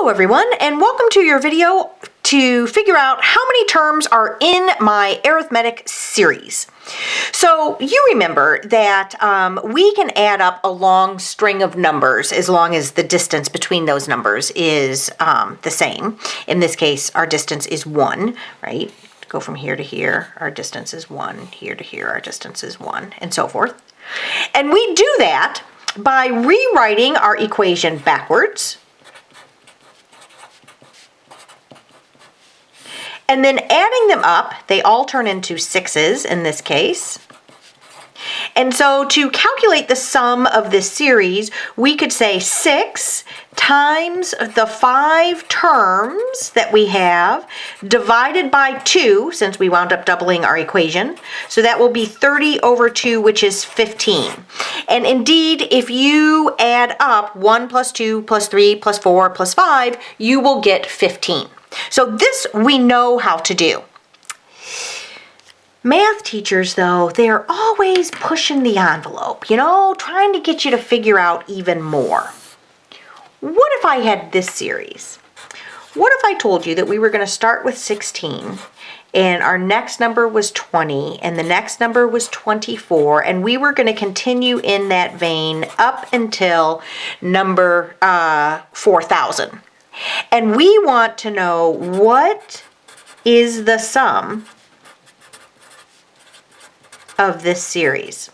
Hello everyone, and welcome to your video to figure out how many terms are in my arithmetic series. So you remember that we can add up a long string of numbers as long as the distance between those numbers is the same. In this case, our distance is 1, right? Go from here to here, our distance is 1, here to here, our distance is 1, and so forth. And we do that by rewriting our equation backwards, and then adding them up. They all turn into 6s in this case. And so to calculate the sum of this series, we could say 6 times the 5 terms that we have divided by 2, since we wound up doubling our equation. So that will be 30 over 2, which is 15. And indeed, if you add up 1 plus 2 plus 3 plus 4 plus 5, you will get 15. So this we know how to do. Math teachers, though, they're always pushing the envelope, trying to get you to figure out even more. What if I had this series? What if I told you that we were going to start with 16, and our next number was 20, and the next number was 24, and we were going to continue in that vein up until number 4,000. And we want to know what is the sum of this series.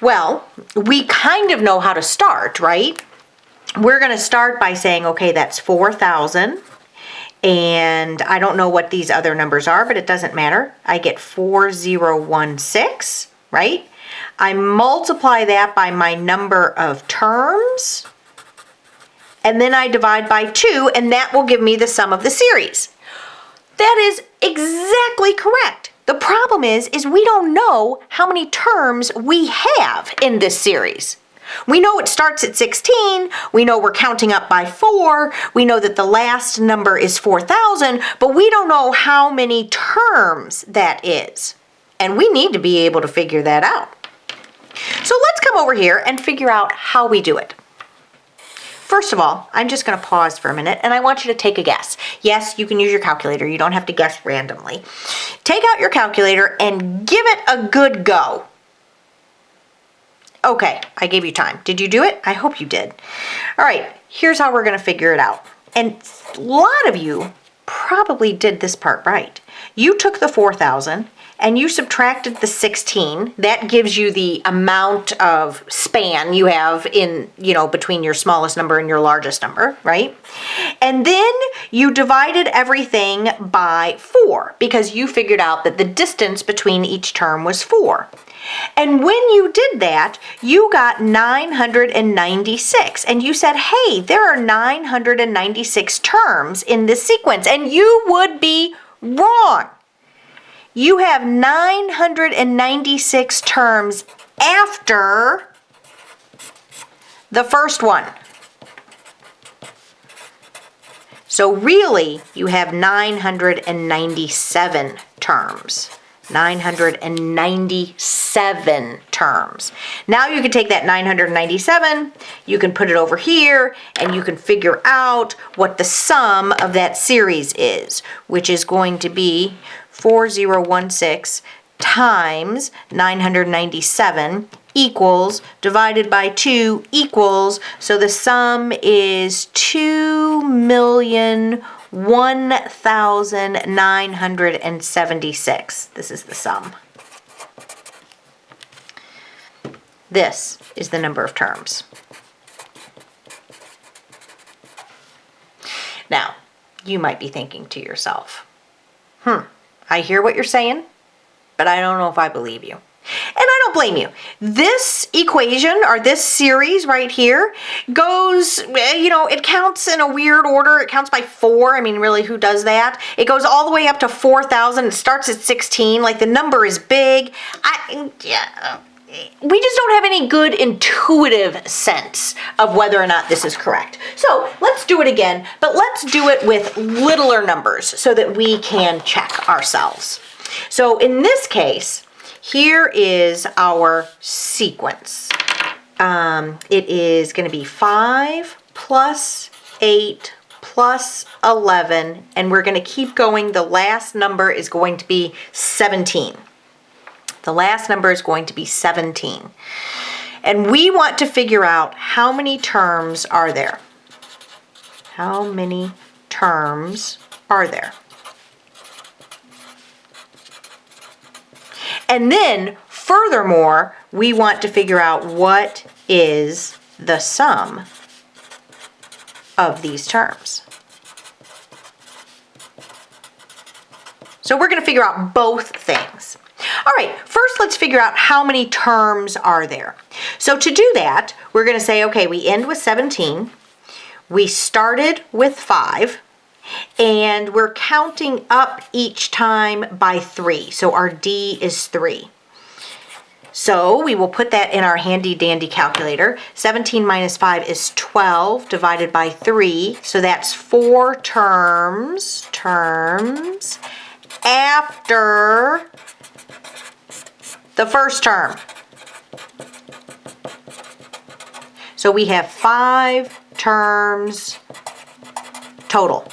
Well, we kind of know how to start, right? We're going to start by saying, okay, that's 4,000. And I don't know what these other numbers are, but it doesn't matter. I get 4016, right? I multiply that by my number of terms, and then I divide by 2, and that will give me the sum of the series. That is exactly correct. The problem is we don't know how many terms we have in this series. We know it starts at 16, we know we're counting up by 4, we know that the last number is 4,000, but we don't know how many terms that is. And we need to be able to figure that out. So let's come over here and figure out how we do it. First of all, I'm just going to pause for a minute, and I want you to take a guess. Yes, you can use your calculator. You don't have to guess randomly. Take out your calculator and give it a good go. Okay, I gave you time. Did you do it? I hope you did. All right, here's how we're going to figure it out. And a lot of you probably did this part right. You took the 4,000 and you subtracted the 16. That gives you the amount of span you have in, between your smallest number and your largest number, right? And then you divided everything by 4 because you figured out that the distance between each term was 4. And when you did that, you got 996. And you said, hey, there are 996 terms in this sequence. And you would be wrong. You have 996 terms after the first one. So really, you have 997 terms. 997 terms. Now you can take that 997, you can put it over here, and you can figure out what the sum of that series is, which is going to be 4016 times 997 equals, divided by 2 equals, so the sum is 2,001,976. This is the sum. This is the number of terms. Now, you might be thinking to yourself, I hear what you're saying, but I don't know if I believe you. And I don't blame you. This equation, or this series right here, goes, it counts in a weird order. It counts by 4. I mean, really, who does that? It goes all the way up to 4,000. It starts at 16. Like, the number is big. We just don't have any good intuitive sense of whether or not this is correct. So let's do it again, but let's do it with littler numbers so that we can check ourselves. So in this case, here is our sequence. it is going to be 5 plus 8 plus 11, and we're going to keep going. The last number is going to be 17. The last number is going to be 17. And we want to figure out how many terms are there. How many terms are there? And then, furthermore, we want to figure out what is the sum of these terms. So we're going to figure out both things. All right, first let's figure out how many terms are there. So to do that, we're going to say, okay, we end with 17. We started with 5. And we're counting up each time by 3. So our D is 3. So we will put that in our handy dandy calculator. 17 minus 5 is 12 divided by 3. So that's 4 terms after the first term. So we have 5 terms total.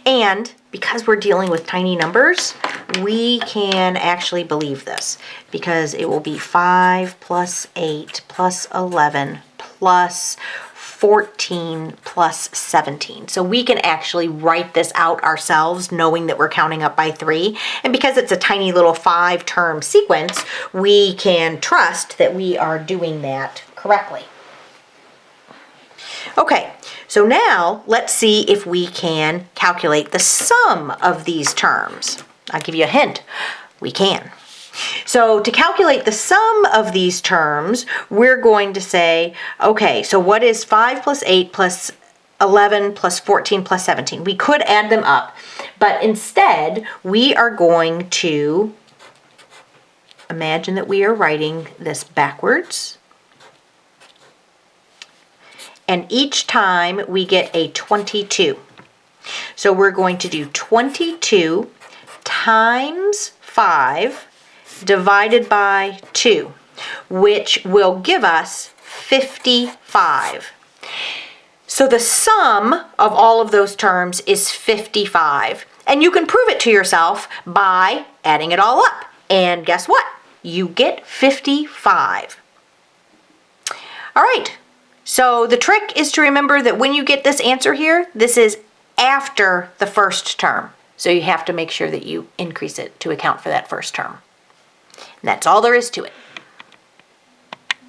And because we're dealing with tiny numbers, we can actually believe this, because it will be 5 plus 8 plus 11 plus 14 plus 17. So we can actually write this out ourselves, knowing that we're counting up by 3. And because it's a tiny little 5-term sequence, we can trust that we are doing that correctly. Okay, so now let's see if we can calculate the sum of these terms. I'll give you a hint. We can. So to calculate the sum of these terms, we're going to say, okay, so what is 5 plus 8 plus 11 plus 14 plus 17? We could add them up, but instead we are going to imagine that we are writing this backwards. And each time we get a 22. So we're going to do 22 times 5 divided by 2, which will give us 55. So the sum of all of those terms is 55. And you can prove it to yourself by adding it all up. And guess what? You get 55. All right. So the trick is to remember that when you get this answer here, this is after the first term. So you have to make sure that you increase it to account for that first term. And that's all there is to it.